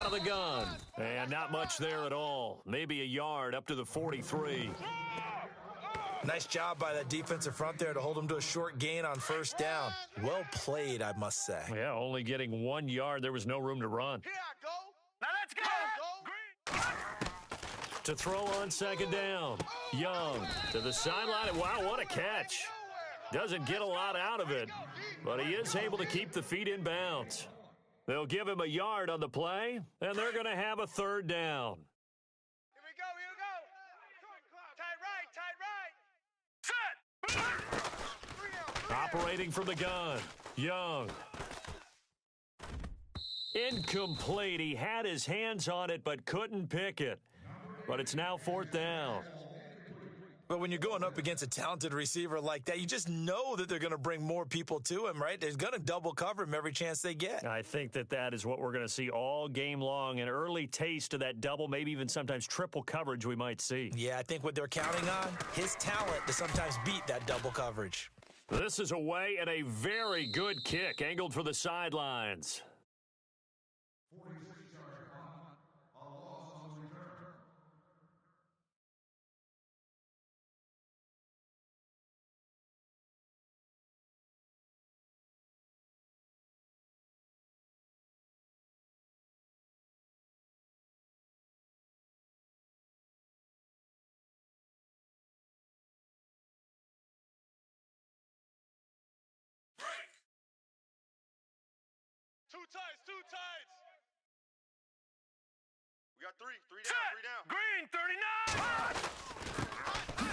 of the gun. And not much there at all. Maybe a yard up to the 43. Nice job by that defensive front there to hold him to a short gain on first down. Well played, I must say. Yeah, only getting 1 yard. There was no room to run. Here I go. Now let's go. To throw on second down. Young to the sideline. Wow, what a catch. Doesn't get a lot out of it, but he is able to keep the feet in bounds. They'll give him a yard on the play, and they're going to have a third down. Here we go, here we go. Tight right, tight right. Set. Operating from the gun. Young. Incomplete. He had his hands on it, but couldn't pick it. But it's now fourth down. But when you're going up against a talented receiver like that, you just know that they're going to bring more people to him, right? They're going to double cover him every chance they get. I think that is what we're going to see all game long, an early taste of that double, maybe even sometimes triple coverage we might see. Yeah, I think what they're counting on, his talent to sometimes beat that double coverage. This is away and a very good kick, angled for the sidelines. Two tights. We got three down. Green,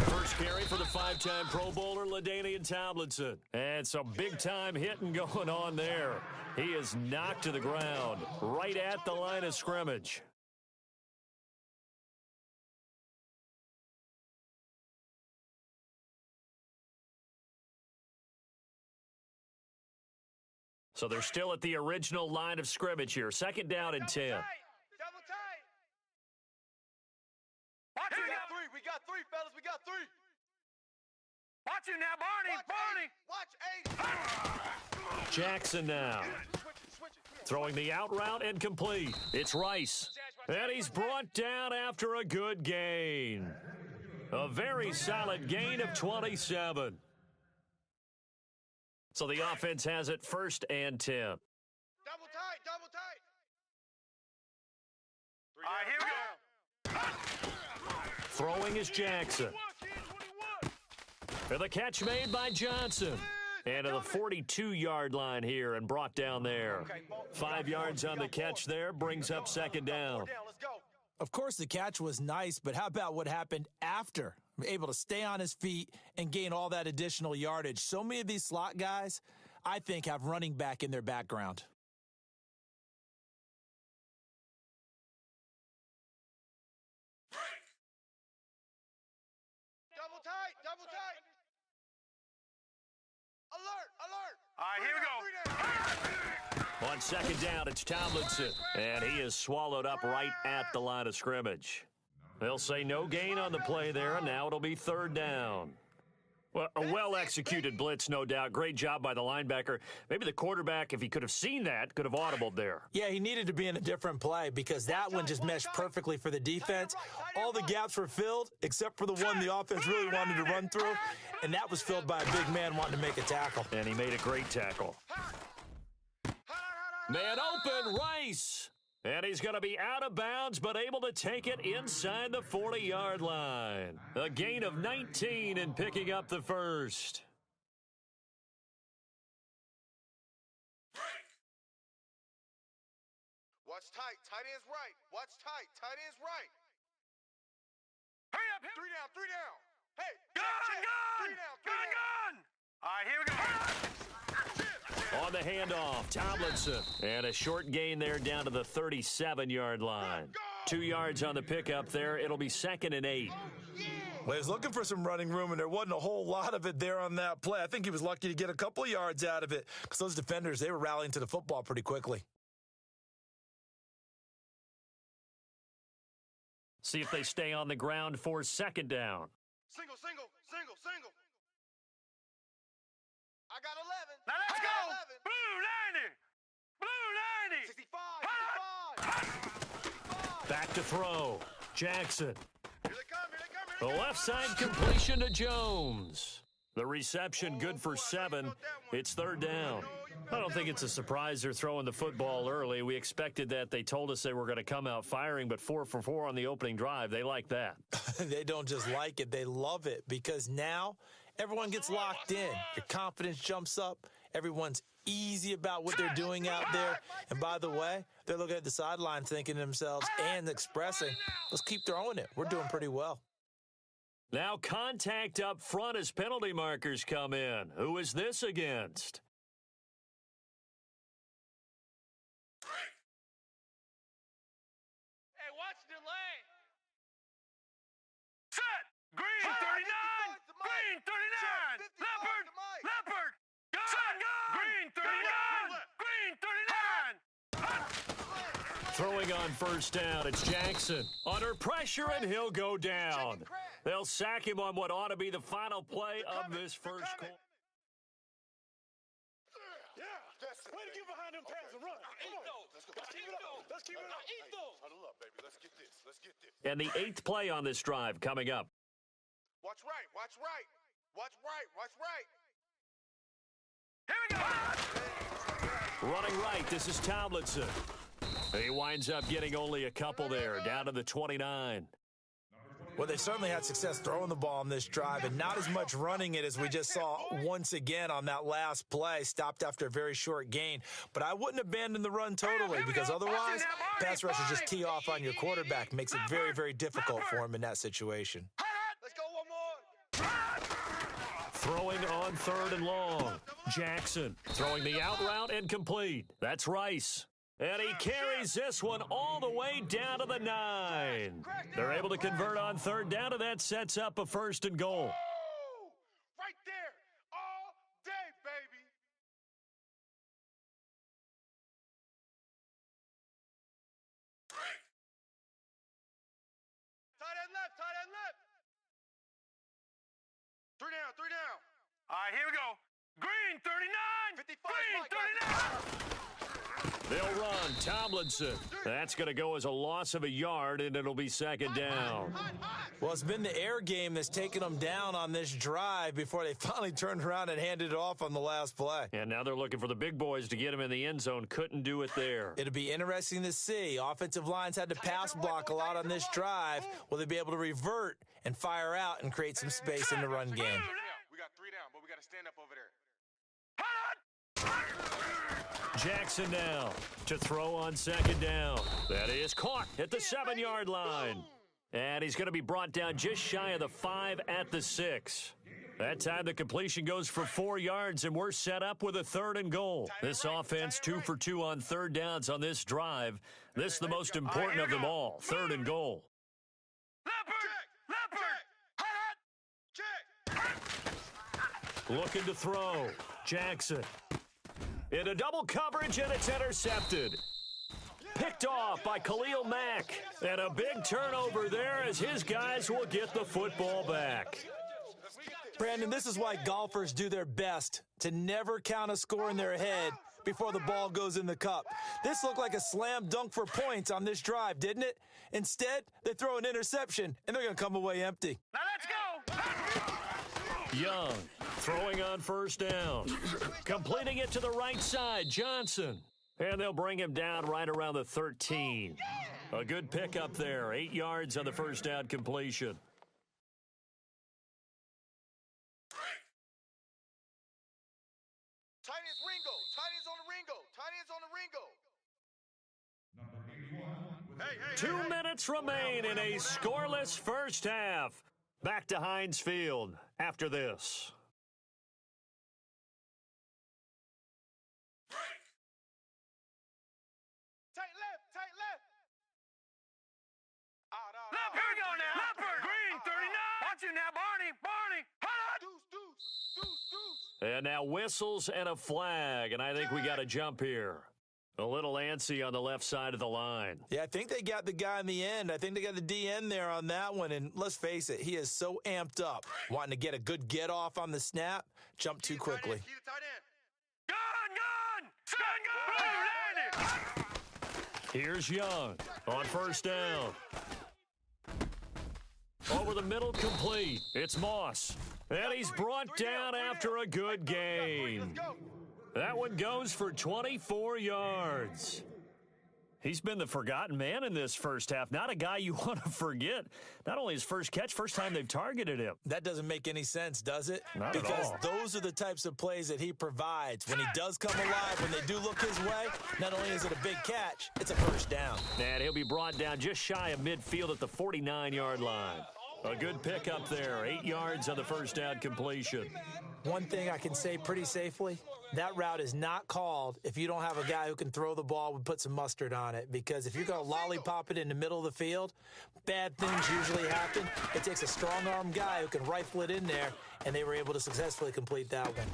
39. First carry for the five-time Pro Bowler, LaDainian Tomlinson. And some big-time hitting going on there. He is knocked to the ground right at the line of scrimmage. So they're still at the original line of scrimmage here. Second down and 10. Double tight. Watch it now. We got three, fellas. We got three. Watch it now, Barney. Watch Jackson now. Throwing the out route and complete. It's Rice. And he's brought down after a good gain. A very solid gain of 27. So the offense has it first and 10. Double tight. All right, here we go. Throwing is Jackson. And the catch made by Johnson. And to the 42-yard line here and brought down there. 5 yards on the catch there brings up second down. Let's go. Of course, the catch was nice, but how about what happened after? Able to stay on his feet and gain all that additional yardage. So many of these slot guys, I think, have running back in their background. Double tight. Alert. All right, here we go. On second down, it's Tomlinson. And he is swallowed up right at the line of scrimmage. They'll say no gain on the play there, and now it'll be third down. Well, a well-executed blitz, no doubt. Great job by the linebacker. Maybe the quarterback, if he could have seen that, could have audibled there. Yeah, he needed to be in a different play because that one just meshed perfectly for the defense. All the gaps were filled except for the one the offense really wanted to run through, and that was filled by a big man wanting to make a tackle. And he made a great tackle. Man open, Rice. And he's going to be out of bounds, but able to take it inside the 40-yard line. A gain of 19 and picking up the first. Watch tight. Tight end's right. Watch tight. Tight end's right. Hurry up. Three down. Hey. Gun. All right, here we go. On the handoff, Tomlinson. And a short gain there down to the 37-yard line. 2 yards on the pickup there. It'll be 2nd and 8. Well, he was looking for some running room, and there wasn't a whole lot of it there on that play. I think he was lucky to get a couple of yards out of it because those defenders, they were rallying to the football pretty quickly. See if they stay on the ground for second down. Single. I got 11. Now let's go. 11. Blue 90. 65. Back to throw. Jackson. Here they come, here they come, The left side completion to Jones. The reception good for 7. It's third down. I don't think it's a surprise they're throwing the football early. We expected that. They told us they were going to come out firing, but 4 for 4 on the opening drive. They like that. They don't just like it. They love it because now everyone gets locked in. Your confidence jumps up. Everyone's easy about what they're doing out there. And by the way, they're looking at the sideline thinking to themselves and expressing, let's keep throwing it. We're doing pretty well. Now contact up front as penalty markers come in. Who is this against? Hey, watch the lane. Set! Green 39! Green 39! Leopard! Leopard! Gun! Green 39! Green 39! Throwing on first down, it's Jackson. Under pressure, and he'll go down. They'll sack him on what ought to be the final play of this first quarter. Yeah, that's it. Way to get behind them pads and run. Let's go. Let's keep it up. Let's keep it up. Huddle up, baby. Let's get this. Let's get this. And the 8th play on this drive coming up. Watch right. Watch right. Watch right. Watch right. Here we go. Running right, this is Tomlinson. He winds up getting only a couple there, down to the 29. Well, they certainly had success throwing the ball on this drive and not as much running it as we just saw once again on that last play, stopped after a very short gain. But I wouldn't abandon the run totally because otherwise, pass rushers just tee off on your quarterback. Makes it very, very difficult for him in that situation. Let's go one more. Throwing on 3rd and long. Jackson throwing the out route and complete. That's Rice. And he carries this one all the way down to the 9. They're able to convert on 3rd down, and that sets up a 1st and goal. Ooh, right there. All day, baby. Tight end left, tight end left. 3 down, 3 down. All right, here we go. Green 39! 55, Green Mike, 39! They'll run. Tomlinson. That's going to go as a loss of a yard, and it'll be 2nd down. Well, it's been the air game that's taken them down on this drive before they finally turned around and handed it off on the last play. And now they're looking for the big boys to get him in the end zone. Couldn't do it there. It'll be interesting to see. Offensive lines had to pass block a lot on this drive. Will they be able to revert and fire out and create some space in the run game? We got 3 down, but we got to stand up over there. Jackson now to throw on 2nd down. That is caught at the 7-yard line. And he's going to be brought down just shy of the 5 at the 6. That time the completion goes for 4 yards, and we're set up with a 3rd and goal. This offense 2 for 2 on 3rd downs on this drive. This is the most important of them all, 3rd and goal. Looking to throw. Jackson. Into double coverage, and it's intercepted. Picked off by Khalil Mack. And a big turnover there as his guys will get the football back. Brandon, this is why golfers do their best to never count a score in their head before the ball goes in the cup. This looked like a slam dunk for points on this drive, didn't it? Instead, they throw an interception, and they're going to come away empty. Now let's go! Young throwing on 1st down. Completing it to the right side, Johnson. And they'll bring him down right around the 13. A good pickup there, 8 yards on the 1st down completion. Tight ends Ringo. Tight ends on the Ringo. Tight ends on the Ringo. 2 minutes remain in a scoreless first half. Back to Heinz Field after this. Tight left, tight left. Out. Here we go now. Leopard. Green 39. Watch it now, Barney. Deuce. And now whistles and a flag, and I think we got to jump here. A little antsy on the left side of the line. Yeah, I think they got the guy in the end. I think they got the DN there on that one. And let's face it, he is so amped up, wanting to get a good get off on the snap, jump too quickly. Here's Young on first down. Over the middle, complete. It's Moss. And he's brought down after a good gain. That one goes for 24 yards. He's been the forgotten man in this first half. Not a guy you want to forget. Not only his first catch, first time they've targeted him. That doesn't make any sense, does it? Not at all. Because those are the types of plays that he provides. When he does come alive, when they do look his way, not only is it a big catch, it's a first down. And he'll be brought down just shy of midfield at the 49-yard line. A good pickup there. 8 yards on the first down completion. One thing I can say pretty safely, that route is not called if you don't have a guy who can throw the ball and put some mustard on it. Because if you're going to lollipop it in the middle of the field, bad things usually happen. It takes a strong-arm guy who can rifle it in there, and they were able to successfully complete that one.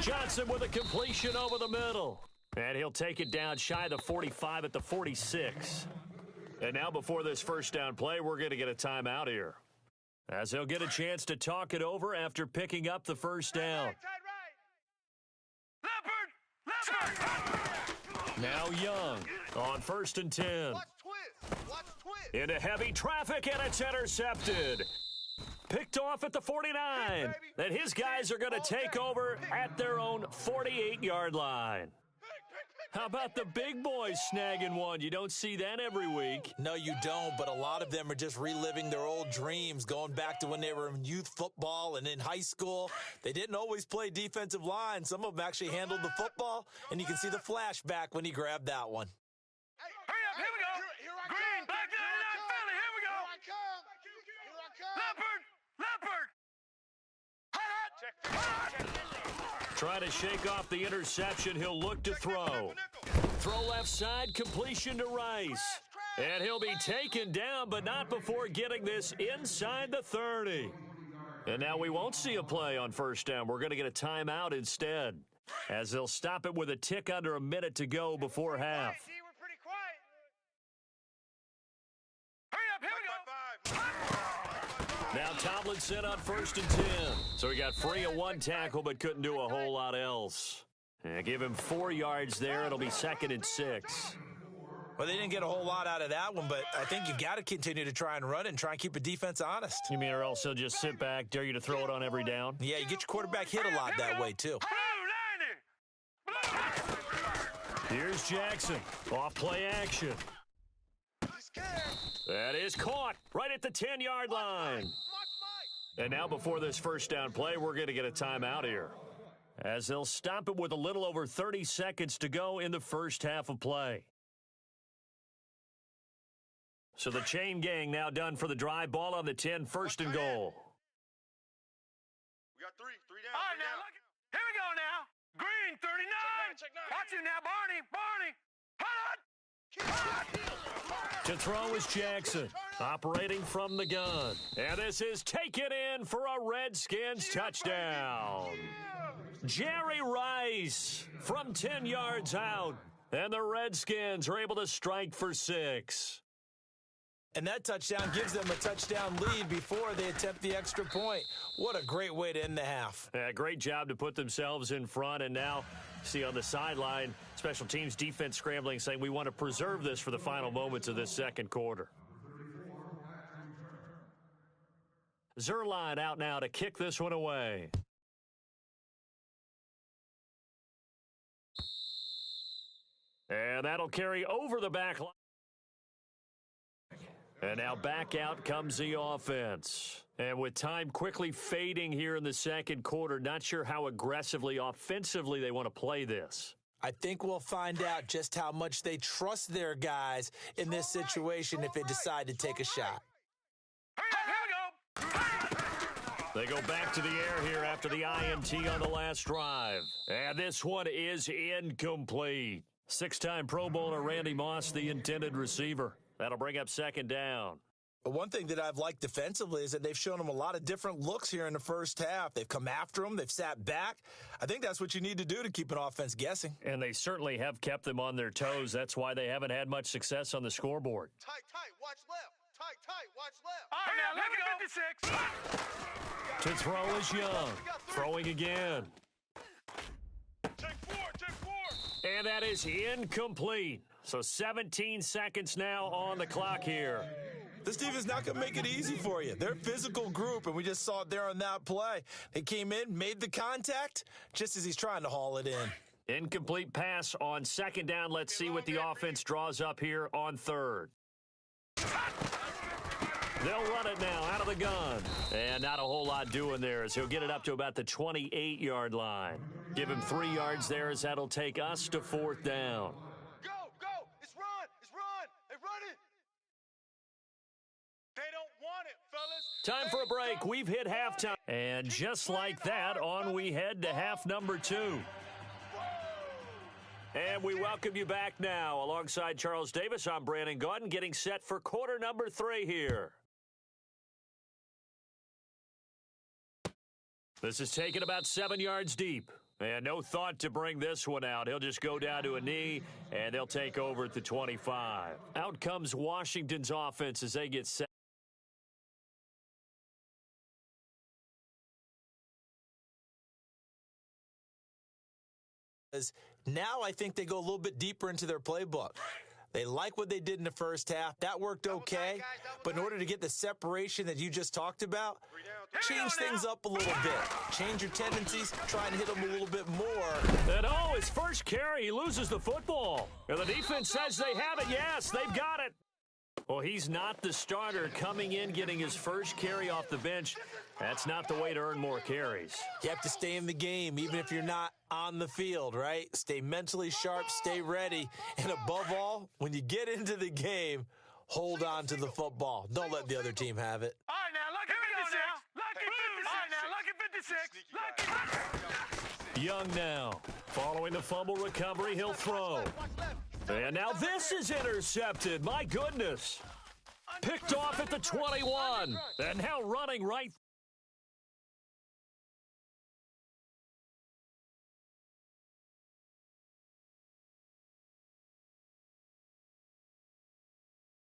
Johnson with a completion over the middle. And he'll take it down shy of the 45 at the 46. And now before this first down play, we're going to get a timeout here, as they'll get a chance to talk it over after picking up the first down. Now Young on 1st and 10. Into heavy traffic, and it's intercepted. Picked off at the 49. And his guys are going to take over at their own 48-yard line. How about the big boys snagging one? You don't see that every week. No, you don't, but a lot of them are just reliving their old dreams, going back to when they were in youth football and in high school. They didn't always play defensive line. Some of them actually handled the football, and you can see the flashback when he grabbed that one. Hurry up, here we go. Green, back down to that Philly, here we go. Leopard. Trying to shake off the interception. He'll look to throw. Throw left side, completion to Rice. And he'll be taken down, but not before getting this inside the 30. And now we won't see a play on first down. We're going to get a timeout instead, as they'll stop it with a tick under a minute to go before half. Now Tomlinson on 1st and 10. So he got free of one tackle but couldn't do a whole lot else. And give him 4 yards there. It'll be 2nd and 6. Well, they didn't get a whole lot out of that one, but I think you've got to continue to try and run it and try and keep the defense honest. You mean or else he'll just sit back, dare you to throw it on every down? Yeah, you get your quarterback hit a lot that way, too. Here's Jackson. Off play action. That is caught right at the 10-yard line. And now before this first down play, we're going to get a timeout here, as they'll stop it with a little over 30 seconds to go in the first half of play. So the chain gang now done for the drive. Ball on the 10, 1st and goal. We got three down. All right, now, look. Here we go now. Green, 39. Watch it now, Barney. To throw is Jackson, operating from the gun. And this is taken in for a Redskins touchdown. Jerry Rice from 10 yards out. And the Redskins are able to strike for 6. And that touchdown gives them a touchdown lead before they attempt the extra point. What a great way to end the half. Yeah, great job to put themselves in front. And now, see on the sideline, special teams defense scrambling, saying we want to preserve this for the final moments of this second quarter. Zerline out now to kick this one away. And that'll carry over the back line. And now back out comes the offense. And with time quickly fading here in the second quarter, not sure how aggressively, offensively they want to play this. I think we'll find out just how much they trust their guys in this situation if they decide to take a shot. They go back to the air here after the INT on the last drive. And this one is incomplete. 6-time Pro Bowler Randy Moss, the intended receiver. That'll bring up 2nd down. But one thing that I've liked defensively is that they've shown them a lot of different looks here in the first half. They've come after them. They've sat back. I think that's what you need to do to keep an offense guessing. And they certainly have kept them on their toes. That's why they haven't had much success on the scoreboard. Tight, watch left. Tight, watch left. All right, now, look at 56. To throw is Young. Throwing again. Take four. And that is incomplete. So 17 seconds now on the clock here. This defense is not going to make it easy for you. They're a physical group, and we just saw it there on that play. They came in, made the contact, just as he's trying to haul it in. Incomplete pass on second down. Let's see what the offense draws up here on third. They'll run it now out of the gun. And not a whole lot doing there as he'll get it up to about the 28-yard line. Give him 3 yards there as that'll take us to fourth down. Go, go! It's run! It's run! Hey, run it! They don't want it, fellas! Time for a break. We've hit halftime. And just like that, on we head to half number 2. And we welcome you back now. Alongside Charles Davis, I'm Brandon Gaudin, getting set for quarter number 3 here. This is taken about 7 yards deep. And no thought to bring this one out. He'll just go down to a knee, and they'll take over at the 25. Out comes Washington's offense as they get set. Now I think they go a little bit deeper into their playbook. They like what they did in the first half. That worked okay. But in order to get the separation that you just talked about, change things up a little bit. Change your tendencies. Try and hit them a little bit more. And oh, his first carry, he loses the football. And the defense says they have it. Yes, they've got it. Well, he's not the starter coming in, getting his first carry off the bench. That's not the way to earn more carries. You have to stay in the game, even if you're not on the field, right? Stay mentally sharp, stay ready. And above all, when you get into the game, hold on to the football. Don't let the other team have it. All right, now, lucky 56. Lucky 56. All right, now, lucky 56. Lucky. Young now. Following the fumble recovery, he'll throw. And now this is intercepted. My goodness. Picked off at the 21. And now running right